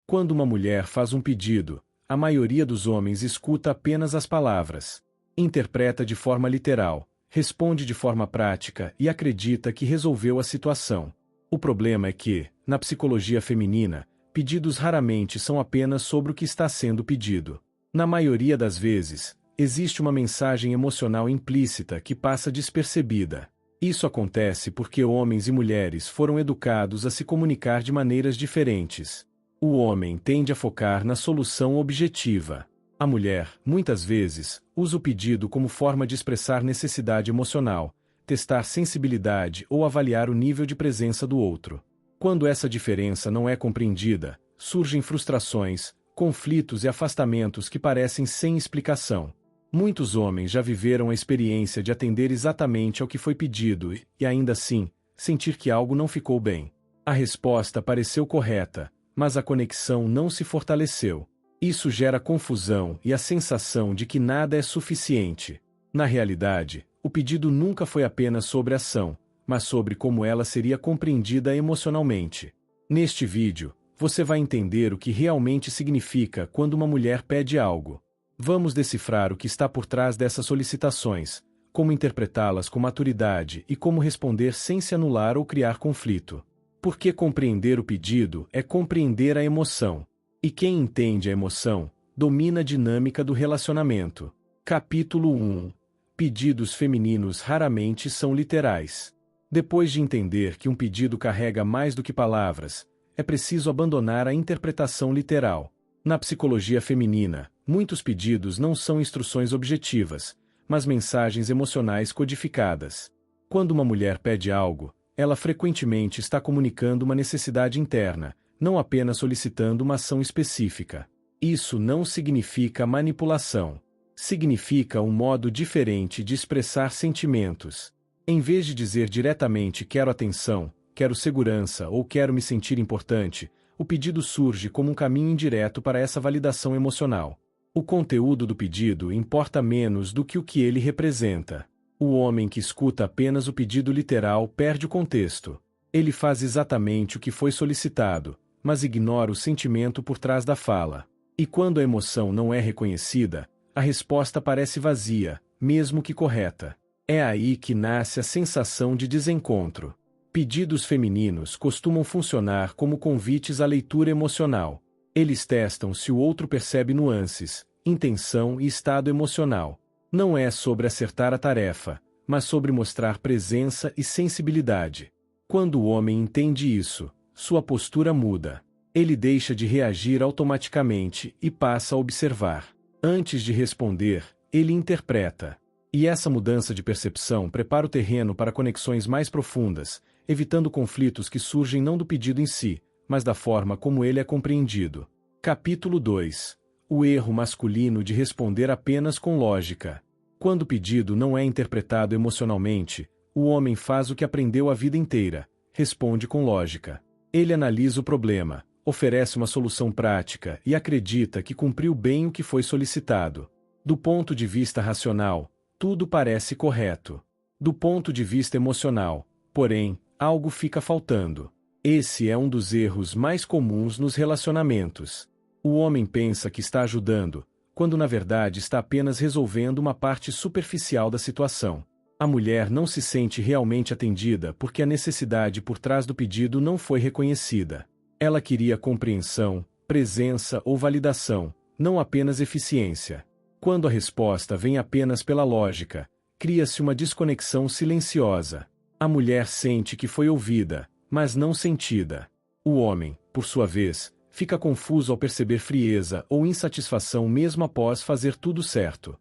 Quando uma mulher faz um pedido, a maioria dos homens escuta apenas as palavras. Interpreta de forma literal, responde de forma prática e acredita que resolveu a situação. O problema é que, na psicologia feminina, pedidos raramente são apenas sobre o que está sendo pedido. Na maioria das vezes, existe uma mensagem emocional implícita que passa despercebida. Isso acontece porque homens e mulheres foram educados a se comunicar de maneiras diferentes. O homem tende a focar na solução objetiva. A mulher, muitas vezes, usa o pedido como forma de expressar necessidade emocional, testar sensibilidade ou avaliar o nível de presença do outro. Quando essa diferença não é compreendida, surgem frustrações, conflitos e afastamentos que parecem sem explicação. Muitos homens já viveram a experiência de atender exatamente ao que foi pedido e, ainda assim, sentir que algo não ficou bem. A resposta pareceu correta, mas a conexão não se fortaleceu. Isso gera confusão e a sensação de que nada é suficiente. Na realidade, o pedido nunca foi apenas sobre a ação, mas sobre como ela seria compreendida emocionalmente. Neste vídeo, você vai entender o que realmente significa quando uma mulher pede algo. Vamos decifrar o que está por trás dessas solicitações, como interpretá-las com maturidade e como responder sem se anular ou criar conflito. Porque compreender o pedido é compreender a emoção. E quem entende a emoção, domina a dinâmica do relacionamento. Capítulo 1. Pedidos femininos raramente são literais. Depois de entender que um pedido carrega mais do que palavras, é preciso abandonar a interpretação literal. Na psicologia feminina, muitos pedidos não são instruções objetivas, mas mensagens emocionais codificadas. Quando uma mulher pede algo, ela frequentemente está comunicando uma necessidade interna, não apenas solicitando uma ação específica. Isso não significa manipulação. Significa um modo diferente de expressar sentimentos. Em vez de dizer diretamente quero atenção, quero segurança ou quero me sentir importante, o pedido surge como um caminho indireto para essa validação emocional. O conteúdo do pedido importa menos do que o que ele representa. O homem que escuta apenas o pedido literal perde o contexto. Ele faz exatamente o que foi solicitado, mas ignora o sentimento por trás da fala. E quando a emoção não é reconhecida, a resposta parece vazia, mesmo que correta. É aí que nasce a sensação de desencontro. Pedidos femininos costumam funcionar como convites à leitura emocional. Eles testam se o outro percebe nuances, intenção e estado emocional. Não é sobre acertar a tarefa, mas sobre mostrar presença e sensibilidade. Quando o homem entende isso, sua postura muda. Ele deixa de reagir automaticamente e passa a observar. Antes de responder, ele interpreta. E essa mudança de percepção prepara o terreno para conexões mais profundas, evitando conflitos que surgem não do pedido em si, mas da forma como ele é compreendido. Capítulo 2. O erro masculino de responder apenas com lógica. Quando o pedido não é interpretado emocionalmente, o homem faz o que aprendeu a vida inteira: responde com lógica. Ele analisa o problema, oferece uma solução prática e acredita que cumpriu bem o que foi solicitado. Do ponto de vista racional, tudo parece correto. Do ponto de vista emocional, porém, algo fica faltando. Esse é um dos erros mais comuns nos relacionamentos. O homem pensa que está ajudando, quando na verdade está apenas resolvendo uma parte superficial da situação. A mulher não se sente realmente atendida porque a necessidade por trás do pedido não foi reconhecida. Ela queria compreensão, presença ou validação, não apenas eficiência. Quando a resposta vem apenas pela lógica, cria-se uma desconexão silenciosa. A mulher sente que foi ouvida, mas não sentida. O homem, por sua vez, fica confuso ao perceber frieza ou insatisfação mesmo após fazer tudo certo.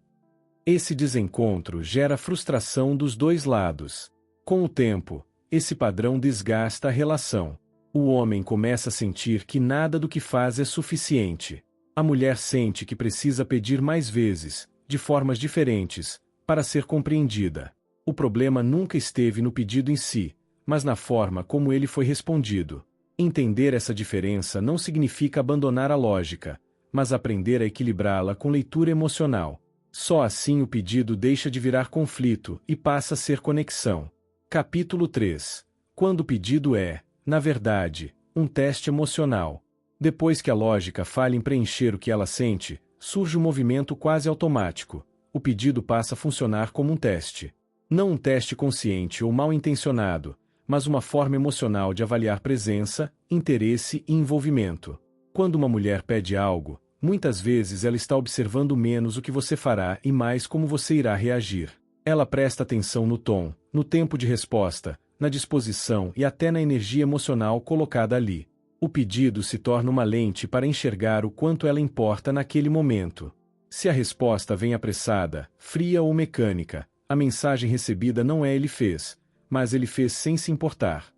Esse desencontro gera frustração dos dois lados. Com o tempo, esse padrão desgasta a relação. O homem começa a sentir que nada do que faz é suficiente. A mulher sente que precisa pedir mais vezes, de formas diferentes, para ser compreendida. O problema nunca esteve no pedido em si, mas na forma como ele foi respondido. Entender essa diferença não significa abandonar a lógica, mas aprender a equilibrá-la com leitura emocional. Só assim o pedido deixa de virar conflito e passa a ser conexão. Capítulo 3. Quando o pedido é, na verdade, um teste emocional. Depois que a lógica falha em preencher o que ela sente, surge um movimento quase automático. O pedido passa a funcionar como um teste. Não um teste consciente ou mal intencionado, mas uma forma emocional de avaliar presença, interesse e envolvimento. Quando uma mulher pede algo, muitas vezes ela está observando menos o que você fará e mais como você irá reagir. Ela presta atenção no tom, no tempo de resposta, na disposição e até na energia emocional colocada ali. O pedido se torna uma lente para enxergar o quanto ela importa naquele momento. Se a resposta vem apressada, fria ou mecânica, a mensagem recebida não é "ele fez", mas ele fez sem se importar.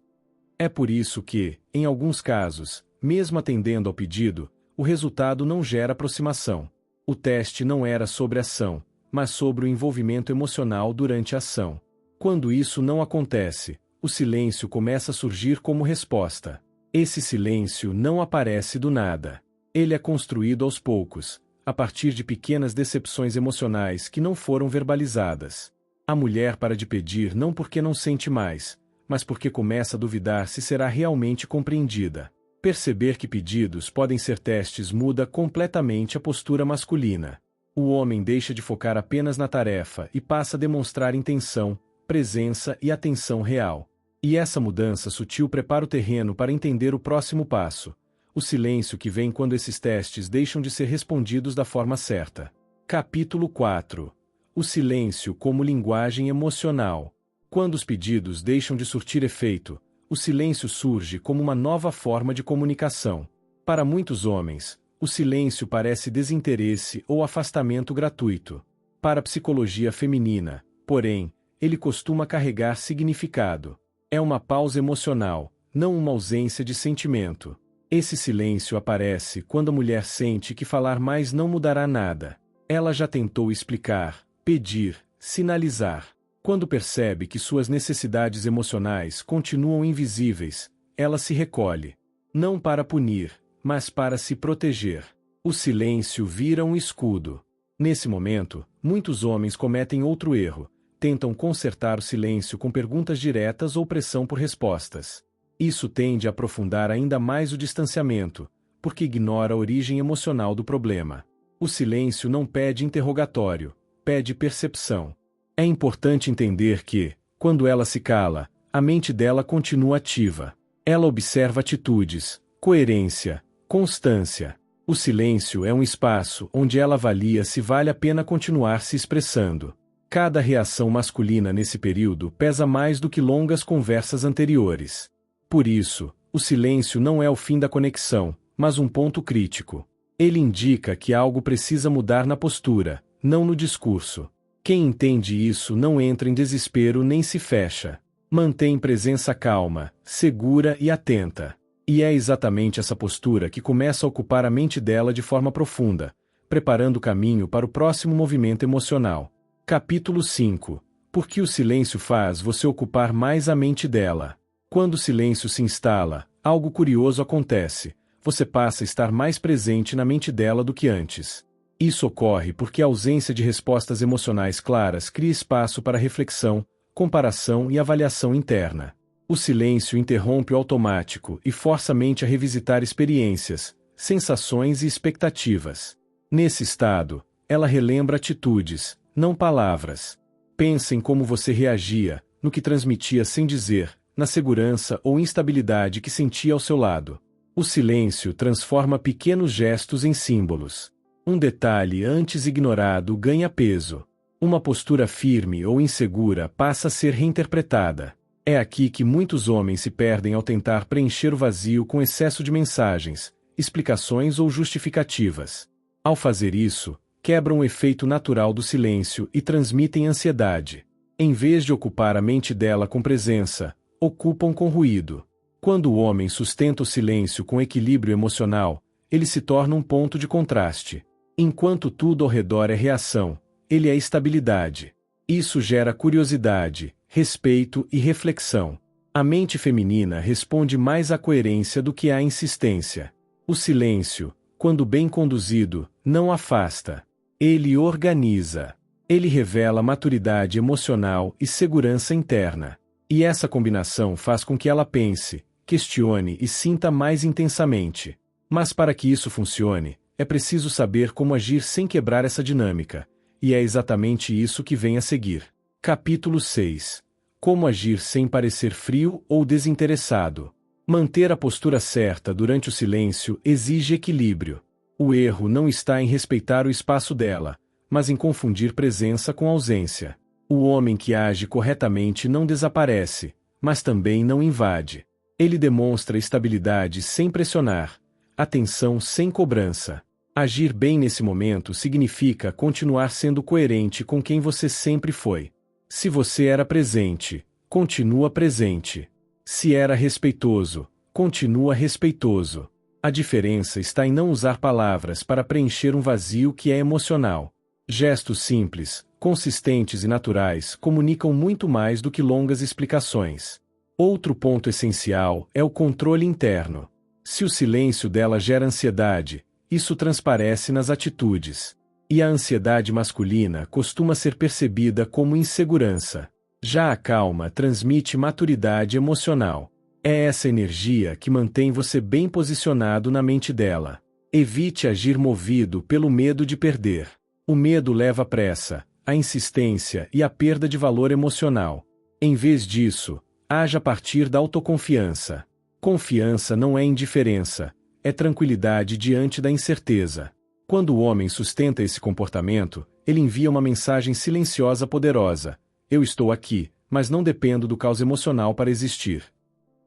É por isso que, em alguns casos, mesmo atendendo ao pedido, o resultado não gera aproximação. O teste não era sobre a ação, mas sobre o envolvimento emocional durante a ação. Quando isso não acontece, o silêncio começa a surgir como resposta. Esse silêncio não aparece do nada. Ele é construído aos poucos, a partir de pequenas decepções emocionais que não foram verbalizadas. A mulher para de pedir não porque não sente mais, mas porque começa a duvidar se será realmente compreendida. Perceber que pedidos podem ser testes muda completamente a postura masculina. O homem deixa de focar apenas na tarefa e passa a demonstrar intenção, presença e atenção real. E essa mudança sutil prepara o terreno para entender o próximo passo, o silêncio que vem quando esses testes deixam de ser respondidos da forma certa. Capítulo 4. O silêncio como linguagem emocional. Quando os pedidos deixam de surtir efeito, o silêncio surge como uma nova forma de comunicação. Para muitos homens, o silêncio parece desinteresse ou afastamento gratuito. Para a psicologia feminina, porém, ele costuma carregar significado. É uma pausa emocional, não uma ausência de sentimento. Esse silêncio aparece quando a mulher sente que falar mais não mudará nada. Ela já tentou explicar, pedir, sinalizar. Quando percebe que suas necessidades emocionais continuam invisíveis, ela se recolhe. Não para punir, mas para se proteger. O silêncio vira um escudo. Nesse momento, muitos homens cometem outro erro. Tentam consertar o silêncio com perguntas diretas ou pressão por respostas. Isso tende a aprofundar ainda mais o distanciamento, porque ignora a origem emocional do problema. O silêncio não pede interrogatório, pede percepção. É importante entender que, quando ela se cala, a mente dela continua ativa. Ela observa atitudes, coerência, constância. O silêncio é um espaço onde ela avalia se vale a pena continuar se expressando. Cada reação masculina nesse período pesa mais do que longas conversas anteriores. Por isso, o silêncio não é o fim da conexão, mas um ponto crítico. Ele indica que algo precisa mudar na postura, não no discurso. Quem entende isso não entra em desespero nem se fecha. Mantém presença calma, segura e atenta. E é exatamente essa postura que começa a ocupar a mente dela de forma profunda, preparando o caminho para o próximo movimento emocional. Capítulo 5. Por que o silêncio faz você ocupar mais a mente dela? Quando o silêncio se instala, algo curioso acontece. Você passa a estar mais presente na mente dela do que antes. Isso ocorre porque a ausência de respostas emocionais claras cria espaço para reflexão, comparação e avaliação interna. O silêncio interrompe o automático e força a mente a revisitar experiências, sensações e expectativas. Nesse estado, ela relembra atitudes, não palavras. Pensa em como você reagia, no que transmitia sem dizer, na segurança ou instabilidade que sentia ao seu lado. O silêncio transforma pequenos gestos em símbolos. Um detalhe antes ignorado ganha peso. Uma postura firme ou insegura passa a ser reinterpretada. É aqui que muitos homens se perdem ao tentar preencher o vazio com excesso de mensagens, explicações ou justificativas. Ao fazer isso, quebram o efeito natural do silêncio e transmitem ansiedade. Em vez de ocupar a mente dela com presença, ocupam com ruído. Quando o homem sustenta o silêncio com equilíbrio emocional, ele se torna um ponto de contraste. Enquanto tudo ao redor é reação, ele é estabilidade. Isso gera curiosidade, respeito e reflexão. A mente feminina responde mais à coerência do que à insistência. O silêncio, quando bem conduzido, não afasta. Ele organiza. Ele revela maturidade emocional e segurança interna. E essa combinação faz com que ela pense, questione e sinta mais intensamente. Mas para que isso funcione, é preciso saber como agir sem quebrar essa dinâmica, e é exatamente isso que vem a seguir. Capítulo 6. Como agir sem parecer frio ou desinteressado. Manter a postura certa durante o silêncio exige equilíbrio. O erro não está em respeitar o espaço dela, mas em confundir presença com ausência. O homem que age corretamente não desaparece, mas também não invade. Ele demonstra estabilidade sem pressionar, atenção sem cobrança. Agir bem nesse momento significa continuar sendo coerente com quem você sempre foi. Se você era presente, continua presente. Se era respeitoso, continua respeitoso. A diferença está em não usar palavras para preencher um vazio que é emocional. Gestos simples, consistentes e naturais comunicam muito mais do que longas explicações. Outro ponto essencial é o controle interno. Se o silêncio dela gera ansiedade, isso transparece nas atitudes. E a ansiedade masculina costuma ser percebida como insegurança. Já a calma transmite maturidade emocional. É essa energia que mantém você bem posicionado na mente dela. Evite agir movido pelo medo de perder. O medo leva à pressa, à insistência e à perda de valor emocional. Em vez disso, haja a partir da autoconfiança. Confiança não é indiferença, é tranquilidade diante da incerteza. Quando o homem sustenta esse comportamento, ele envia uma mensagem silenciosa poderosa. Eu estou aqui, mas não dependo do caos emocional para existir.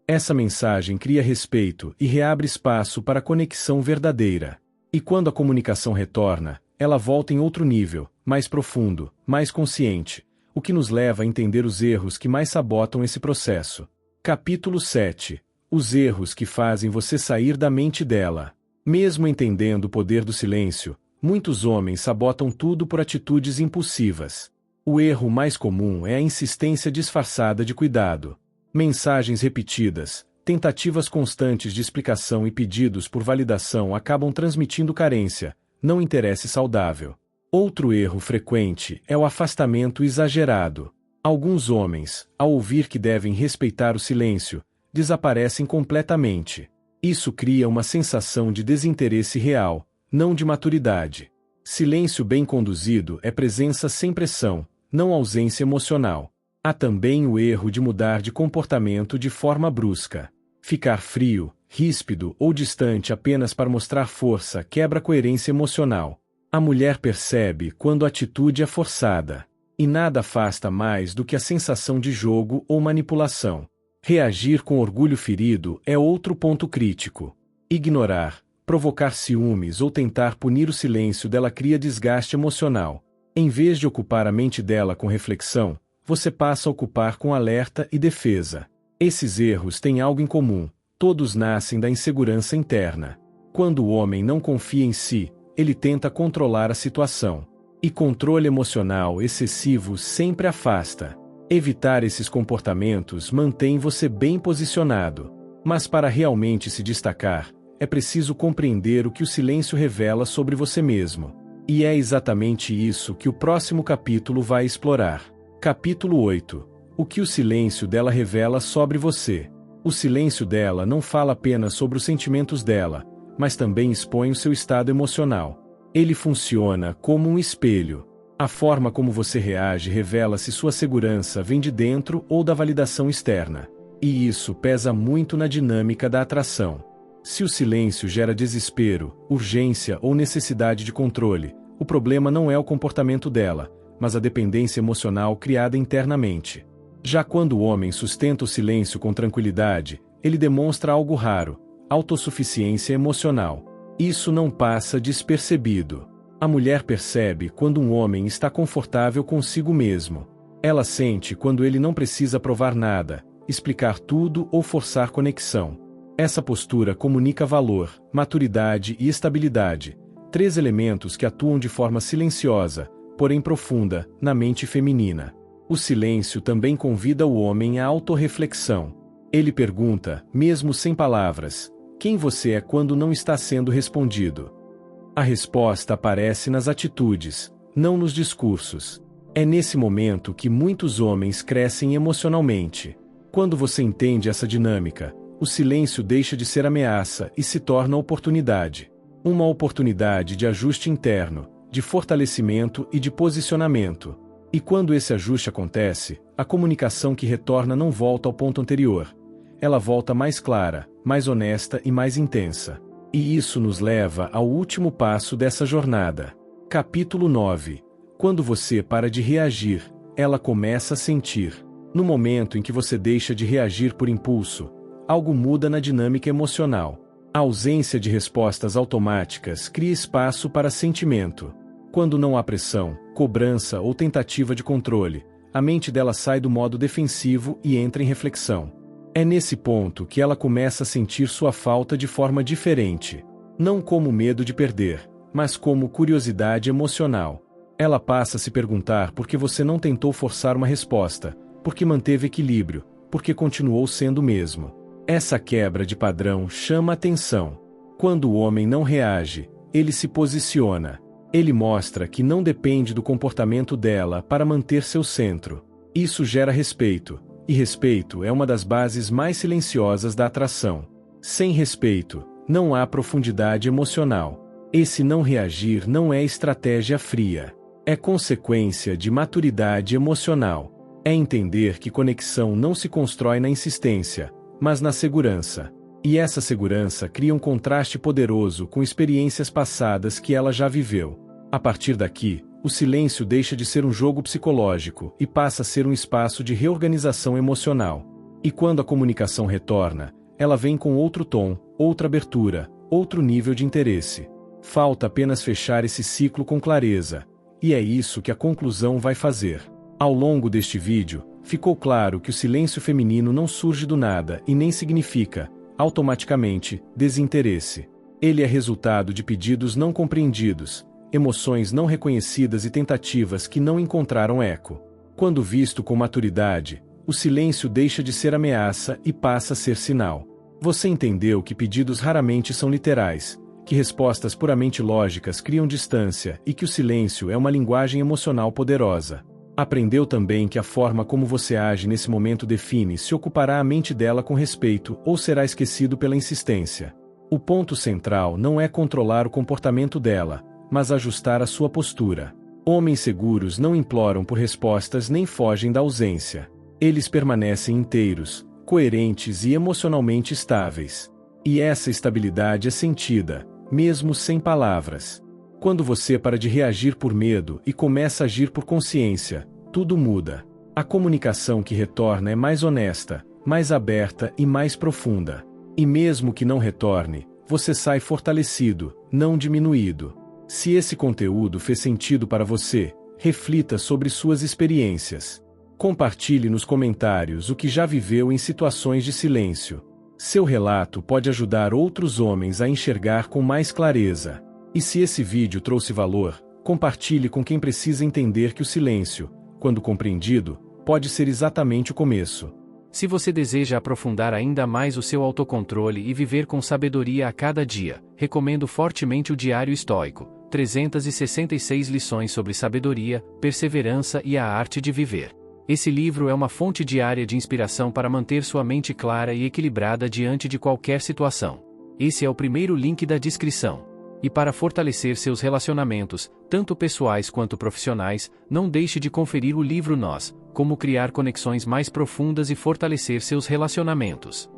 Essa mensagem cria respeito e reabre espaço para a conexão verdadeira. E quando a comunicação retorna, ela volta em outro nível, mais profundo, mais consciente, o que nos leva a entender os erros que mais sabotam esse processo. Capítulo 7. Os erros que fazem você sair da mente dela. Mesmo entendendo o poder do silêncio, muitos homens sabotam tudo por atitudes impulsivas. O erro mais comum é a insistência disfarçada de cuidado. Mensagens repetidas, tentativas constantes de explicação e pedidos por validação acabam transmitindo carência, não interesse saudável. Outro erro frequente é o afastamento exagerado. Alguns homens, ao ouvir que devem respeitar o silêncio, desaparecem completamente. Isso cria uma sensação de desinteresse real, não de maturidade. Silêncio bem conduzido é presença sem pressão, não ausência emocional. Há também o erro de mudar de comportamento de forma brusca. Ficar frio, ríspido ou distante apenas para mostrar força quebra a coerência emocional. A mulher percebe quando a atitude é forçada. E nada afasta mais do que a sensação de jogo ou manipulação. Reagir com orgulho ferido é outro ponto crítico. Ignorar, provocar ciúmes ou tentar punir o silêncio dela cria desgaste emocional. Em vez de ocupar a mente dela com reflexão, você passa a ocupar com alerta e defesa. Esses erros têm algo em comum: todos nascem da insegurança interna. Quando o homem não confia em si, ele tenta controlar a situação. E controle emocional excessivo sempre afasta. Evitar esses comportamentos mantém você bem posicionado. Mas para realmente se destacar, é preciso compreender o que o silêncio revela sobre você mesmo. E é exatamente isso que o próximo capítulo vai explorar. Capítulo 8. O que o silêncio dela revela sobre você. O silêncio dela não fala apenas sobre os sentimentos dela, mas também expõe o seu estado emocional. Ele funciona como um espelho. A forma como você reage revela se sua segurança vem de dentro ou da validação externa. E isso pesa muito na dinâmica da atração. Se o silêncio gera desespero, urgência ou necessidade de controle, o problema não é o comportamento dela, mas a dependência emocional criada internamente. Já quando o homem sustenta o silêncio com tranquilidade, ele demonstra algo raro: autossuficiência emocional. Isso não passa despercebido. A mulher percebe quando um homem está confortável consigo mesmo. Ela sente quando ele não precisa provar nada, explicar tudo ou forçar conexão. Essa postura comunica valor, maturidade e estabilidade, 3 elementos que atuam de forma silenciosa, porém profunda, na mente feminina. O silêncio também convida o homem à autorreflexão. Ele pergunta, mesmo sem palavras, quem você é quando não está sendo respondido. A resposta aparece nas atitudes, não nos discursos. É nesse momento que muitos homens crescem emocionalmente. Quando você entende essa dinâmica, o silêncio deixa de ser ameaça e se torna oportunidade. Uma oportunidade de ajuste interno, de fortalecimento e de posicionamento. E quando esse ajuste acontece, a comunicação que retorna não volta ao ponto anterior. Ela volta mais clara, mais honesta e mais intensa. E isso nos leva ao último passo dessa jornada. Capítulo 9. Quando você para de reagir, ela começa a sentir. No momento em que você deixa de reagir por impulso, algo muda na dinâmica emocional. A ausência de respostas automáticas cria espaço para sentimento. Quando não há pressão, cobrança ou tentativa de controle, a mente dela sai do modo defensivo e entra em reflexão. É nesse ponto que ela começa a sentir sua falta de forma diferente. Não como medo de perder, mas como curiosidade emocional. Ela passa a se perguntar por que você não tentou forçar uma resposta, por que manteve equilíbrio, por que continuou sendo o mesmo. Essa quebra de padrão chama atenção. Quando o homem não reage, ele se posiciona. Ele mostra que não depende do comportamento dela para manter seu centro. Isso gera respeito, e respeito é uma das bases mais silenciosas da atração. Sem respeito, não há profundidade emocional. Esse não reagir não é estratégia fria. É consequência de maturidade emocional. É entender que conexão não se constrói na insistência, mas na segurança. E essa segurança cria um contraste poderoso com experiências passadas que ela já viveu. A partir daqui, o silêncio deixa de ser um jogo psicológico e passa a ser um espaço de reorganização emocional. E quando a comunicação retorna, ela vem com outro tom, outra abertura, outro nível de interesse. Falta apenas fechar esse ciclo com clareza. E é isso que a conclusão vai fazer. Ao longo deste vídeo, ficou claro que o silêncio feminino não surge do nada e nem significa, automaticamente, desinteresse. Ele é resultado de pedidos não compreendidos, emoções não reconhecidas e tentativas que não encontraram eco. Quando visto com maturidade, o silêncio deixa de ser ameaça e passa a ser sinal. Você entendeu que pedidos raramente são literais, que respostas puramente lógicas criam distância e que o silêncio é uma linguagem emocional poderosa. Aprendeu também que a forma como você age nesse momento define se ocupará a mente dela com respeito ou será esquecido pela insistência. O ponto central não é controlar o comportamento dela, mas ajustar a sua postura. Homens seguros não imploram por respostas nem fogem da ausência. Eles permanecem inteiros, coerentes e emocionalmente estáveis. E essa estabilidade é sentida, mesmo sem palavras. Quando você para de reagir por medo e começa a agir por consciência, tudo muda. A comunicação que retorna é mais honesta, mais aberta e mais profunda. E mesmo que não retorne, você sai fortalecido, não diminuído. Se esse conteúdo fez sentido para você, reflita sobre suas experiências. Compartilhe nos comentários o que já viveu em situações de silêncio. Seu relato pode ajudar outros homens a enxergar com mais clareza. E se esse vídeo trouxe valor, compartilhe com quem precisa entender que o silêncio, quando compreendido, pode ser exatamente o começo. Se você deseja aprofundar ainda mais o seu autocontrole e viver com sabedoria a cada dia, recomendo fortemente o Diário Estoico, 366 lições sobre sabedoria, perseverança e a arte de viver. Esse livro é uma fonte diária de inspiração para manter sua mente clara e equilibrada diante de qualquer situação. Esse é o primeiro link da descrição. E para fortalecer seus relacionamentos, tanto pessoais quanto profissionais, não deixe de conferir o livro Nós, Como Criar Conexões Mais Profundas e Fortalecer Seus Relacionamentos.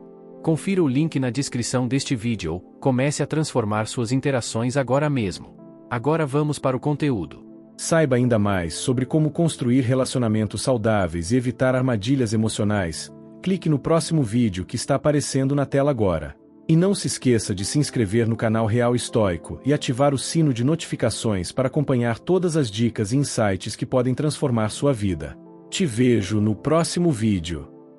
Confira o link na descrição deste vídeo ou comece a transformar suas interações agora mesmo. Agora vamos para o conteúdo. Saiba ainda mais sobre como construir relacionamentos saudáveis e evitar armadilhas emocionais. Clique no próximo vídeo que está aparecendo na tela agora. E não se esqueça de se inscrever no canal Real Estoico e ativar o sino de notificações para acompanhar todas as dicas e insights que podem transformar sua vida. Te vejo no próximo vídeo.